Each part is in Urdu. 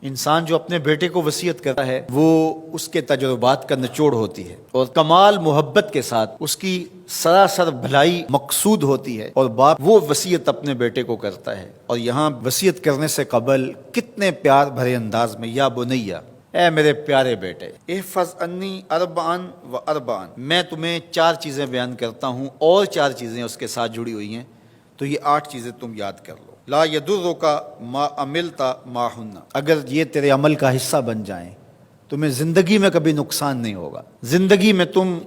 انسان جو اپنے بیٹے کو وصیت کرتا ہے وہ اس کے تجربات کا نچوڑ ہوتی ہے اور کمال محبت کے ساتھ اس کی سراسر بھلائی مقصود ہوتی ہے، اور باپ وہ وصیت اپنے بیٹے کو کرتا ہے۔ اور یہاں وصیت کرنے سے قبل کتنے پیار بھرے انداز میں، یا بنیا، اے میرے پیارے بیٹے، احفظ انی اربعن و اربعن، میں تمہیں 4 چیزیں بیان کرتا ہوں اور 4 چیزیں اس کے ساتھ جڑی ہوئی ہیں، تو یہ 8 چیزیں تم یاد کر لو۔ لا یضرک ما عملت معہن، اگر یہ تیرے عمل کا حصہ بن جائیں تمہیں زندگی میں کبھی نقصان نہیں ہوگا، زندگی میں تم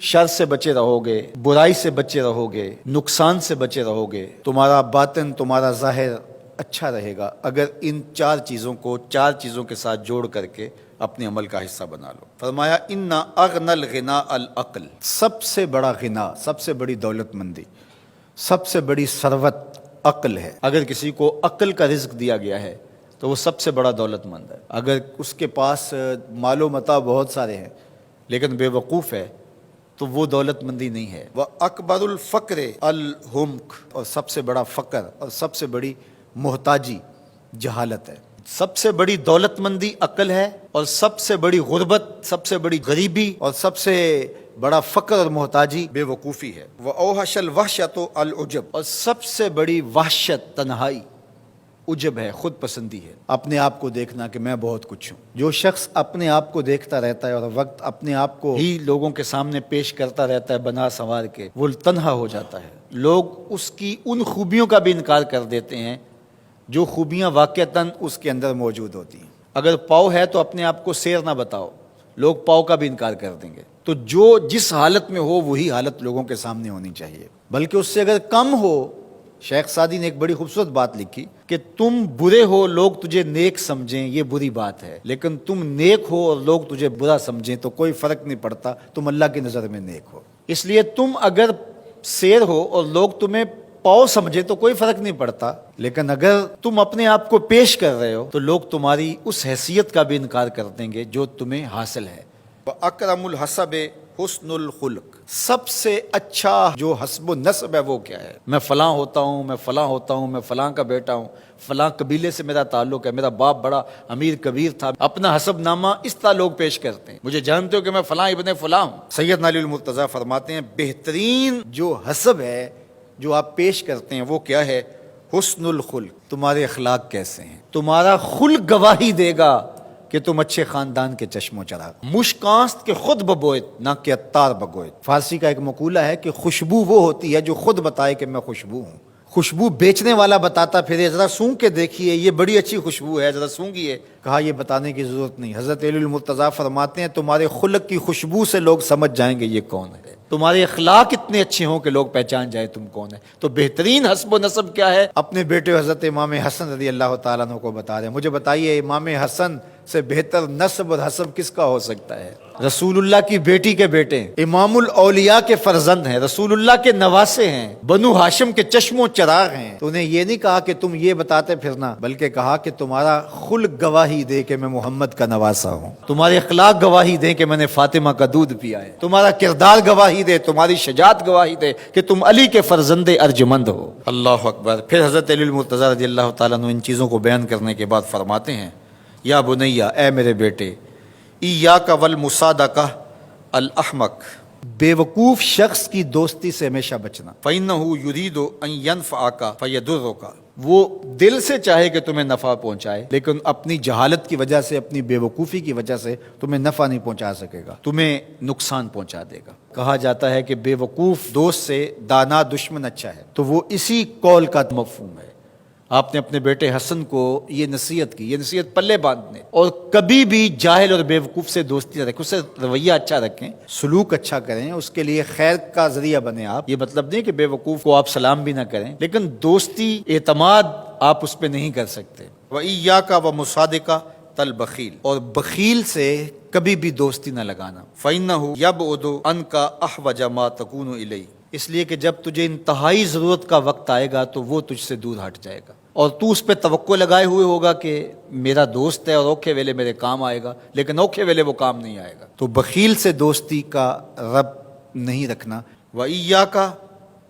شر سے بچے رہو گے، برائی سے بچے رہو گے، نقصان سے بچے رہو گے، تمہارا باطن تمہارا ظاہر اچھا رہے گا اگر ان 4 چیزوں کو 4 چیزوں کے ساتھ جوڑ کر کے اپنے عمل کا حصہ بنا لو۔ فرمایا ان اغنى الغنى العقل، سب سے بڑا غنا، سب سے بڑی دولت مندی، سب سے بڑی ثروت عقل ہے۔ اگر کسی کو عقل کا رزق دیا گیا ہے تو وہ سب سے بڑا دولت مند ہے۔ اگر اس کے پاس مال و متاع بہت سارے ہیں لیکن بے وقوف ہے تو وہ دولت مندی نہیں ہے۔ وَأَكْبَرُ الْفَقْرِ الْحُمْقُ، اور سب سے بڑا فقر اور سب سے بڑی محتاجی جہالت ہے۔ سب سے بڑی دولت مندی عقل ہے، اور سب سے بڑی غربت، سب سے بڑی غریبی اور سب سے بڑا فقر اور محتاجی بے وقوفی ہے۔ وَأَوْحَشَ الْوَحْشَةُ الْعُجْبُ، اور سب سے بڑی وحشت تنہائی عجب ہے، خود پسندی ہے، اپنے آپ کو دیکھنا کہ میں بہت کچھ ہوں۔ جو شخص اپنے آپ کو دیکھتا رہتا ہے اور وقت اپنے آپ کو ہی لوگوں کے سامنے پیش کرتا رہتا ہے بنا سنوار کے، وہ تنہا ہو جاتا ہے۔ لوگ اس کی ان خوبیوں کا بھی انکار کر دیتے ہیں جو خوبیاں واقعتاً اس کے اندر موجود ہوتی ہیں۔ اگر پاؤ ہے تو اپنے آپ کو سیر نہ بتاؤ، لوگ پاؤ کا بھی انکار کر دیں گے۔ تو جو جس حالت میں ہو وہی حالت لوگوں کے سامنے ہونی چاہیے، بلکہ اس سے اگر کم ہو۔ شیخ سعدی نے ایک بڑی خوبصورت بات لکھی کہ تم برے ہو لوگ تجھے نیک سمجھیں یہ بری بات ہے، لیکن تم نیک ہو اور لوگ تجھے برا سمجھیں تو کوئی فرق نہیں پڑتا، تم اللہ کی نظر میں نیک ہو۔ اس لیے تم اگر سیر ہو اور لوگ تمہیں پاؤ سمجھے تو کوئی فرق نہیں پڑتا، لیکن اگر تم اپنے آپ کو پیش کر رہے ہو تو لوگ تمہاری اس حیثیت کا بھی انکار کر دیں گے جو تمہیں حاصل ہے۔ وَأَكْرَمُ الْحَسَبِ حُسْنُ الْخُلُقِ، سب سے اچھا جو حسب و نسب ہے وہ کیا ہے؟ میں فلاں ہوتا ہوں، میں فلاں ہوتا ہوں، میں فلاں کا بیٹا ہوں، فلاں قبیلے سے میرا تعلق ہے، میرا باپ بڑا امیر کبیر تھا۔ اپنا حسب نامہ اس طرح لوگ پیش کرتے ہیں، مجھے جانتے ہو کہ میں فلاں ابن فلاں ہوں۔ سیدنا علی المرتضیٰ فرماتے ہیں بہترین جو حسب ہے جو آپ پیش کرتے ہیں وہ کیا ہے؟ حسن الخلق، تمہارے اخلاق کیسے ہیں، تمہارا خلق گواہی دے گا کہ تم اچھے خاندان کے چشم و چراغ۔ مشکانست کے خود ببوئت نہ کہ عطار بگوئت۔ فارسی کا ایک مقولہ ہے کہ خوشبو وہ ہوتی ہے جو خود بتائے کہ میں خوشبو ہوں۔ خوشبو بیچنے والا بتاتا پھرے ذرا سونگ کے دیکھیے یہ بڑی اچھی خوشبو ہے، ذرا سونگیے، کہا یہ بتانے کی ضرورت نہیں۔ حضرت علی المرتضیٰ فرماتے ہیں تمہارے خلق کی خوشبو سے لوگ سمجھ جائیں گے یہ کون ہے، تمہارے اخلاق اتنے اچھے ہوں کہ لوگ پہچان جائیں تم کون ہے۔ تو بہترین حسب و نسب کیا ہے؟ اپنے بیٹے حضرت امام حسن رضی اللہ تعالیٰ عنہ کو بتا رہے ہیں، مجھے بتائیے امام حسن سے بہتر نسب اور حسب کس کا ہو سکتا ہے؟ رسول اللہ کی بیٹی کے بیٹے، امام الاولیاء کے فرزند ہیں، رسول اللہ کے نواسے ہیں، بنو ہاشم کے چشم و چراغ ہیں۔ تو انہیں یہ نہیں کہا کہ تم یہ بتاتے پھرنا، بلکہ کہا کہ تمہارا خلق گواہی دے کہ میں محمد کا نواسا ہوں، تمہارے اخلاق گواہی دے کہ میں نے فاطمہ کا دودھ پیا ہے، تمہارا کردار گواہی دے، تمہاری شجاعت گواہی دے کہ تم علی کے فرزند ارجمند ہو۔ اللہ اکبر۔ پھر حضرت علی المرتضیٰ رضی اللہ تعالیٰ عنہ ان چیزوں کو بیان کرنے کے بعد فرماتے ہیں یا بنیا، اے میرے بیٹے، ایاک والمصادقہ الاحمق، بے وقوف شخص کی دوستی سے ہمیشہ بچنا۔ فإنہ یرید ان ینفعک فیضرک، وہ دل سے چاہے کہ تمہیں نفع پہنچائے لیکن اپنی جہالت کی وجہ سے، اپنی بے وقوفی کی وجہ سے تمہیں نفع نہیں پہنچا سکے گا، تمہیں نقصان پہنچا دے گا۔ کہا جاتا ہے کہ بے وقوف دوست سے دانا دشمن اچھا ہے، تو وہ اسی قول کا مفہوم ہے۔ آپ نے اپنے بیٹے حسن کو یہ نصیحت کی، یہ نصیحت پلے باندھنے، اور کبھی بھی جاہل اور بے وقوف سے دوستی نہ رکھیں، اس سے رویہ اچھا رکھیں، سلوک اچھا کریں، اس کے لیے خیر کا ذریعہ بنیں۔ آپ یہ مطلب نہیں کہ بے وقوف کو آپ سلام بھی نہ کریں، لیکن دوستی اعتماد آپ اس پہ نہیں کر سکتے۔ وَإِيَّاكَ وَمُصَادِقَةَ الْبَخِيلِ، اور بخیل سے کبھی بھی دوستی نہ لگانا۔ فَإِنَّهُ يَبْعُدُ عَنْكَ أَحْوَجَ مَا تَكُونُ إِلَيْهِ، اس لیے کہ جب تجھے انتہائی ضرورت کا وقت آئے گا تو وہ تجھ سے دور ہٹ جائے گا، اور تو اس پہ توقع لگائے ہوئے ہوگا کہ میرا دوست ہے اور اوکھے ویلے میرے کام آئے گا، لیکن اوکھے ویلے وہ کام نہیں آئے گا۔ تو بخیل سے دوستی کا رب نہیں رکھنا۔ وَإِيَّاكَ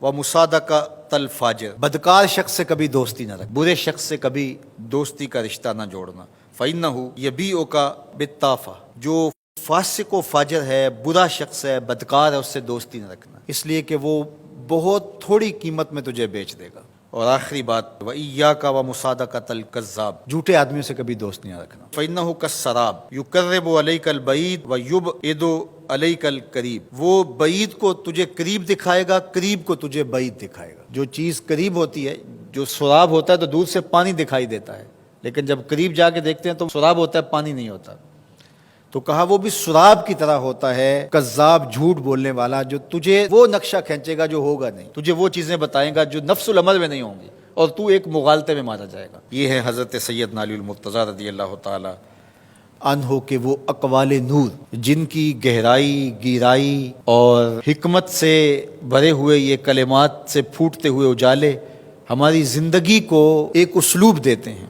وَمُصَادَقَةَ الْفَاجِرِ، بدکار شخص سے کبھی دوستی نہ رکھ، برے شخص سے کبھی دوستی کا رشتہ نہ جوڑنا۔ فَإِنَّهُ يَبِيعُكَ بِالطَّافَةِ، جو فاسق و فاجر ہے، برا شخص ہے، بدکار ہے، اس سے دوستی نہ رکھنا، اس لیے کہ وہ بہت تھوڑی قیمت میں تجھے بیچ دے گا۔ اور آخری بات، وَإِيَّاكَ وَمُصَادَقَةَ الْكَذَّابِ، جھوٹے آدمیوں سے کبھی دوست نہیں رکھنا۔ فَإِنَّهُ كَالسَّرَابِ يُقَرِّبُ عَلَيْكَ الْبَعِيدَ وَيُبْعِدُ عَلَيْكَ الْقَرِيبَ، وہ بعید کو تجھے قریب دکھائے گا، قریب کو تجھے بعید دکھائے گا۔ جو چیز قریب ہوتی ہے، جو سراب ہوتا ہے تو دور سے پانی دکھائی دیتا ہے، لیکن جب قریب جا کے دیکھتے ہیں تو سراب ہوتا ہے، پانی نہیں ہوتا۔ تو کہا وہ بھی سراب کی طرح ہوتا ہے، کذاب، جھوٹ بولنے والا، جو تجھے وہ نقشہ کھینچے گا جو ہوگا نہیں، تجھے وہ چیزیں بتائے گا جو نفس العمل میں نہیں ہوں گی، اور تو ایک مغالطے میں مارا جائے گا۔ یہ ہے حضرت سیدنا علی المرتضیٰ رضی اللہ تعالی عنہ کے وہ اقوال نور، جن کی گہرائی، گیرائی اور حکمت سے بھرے ہوئے یہ کلمات سے پھوٹتے ہوئے اجالے ہماری زندگی کو ایک اسلوب دیتے ہیں۔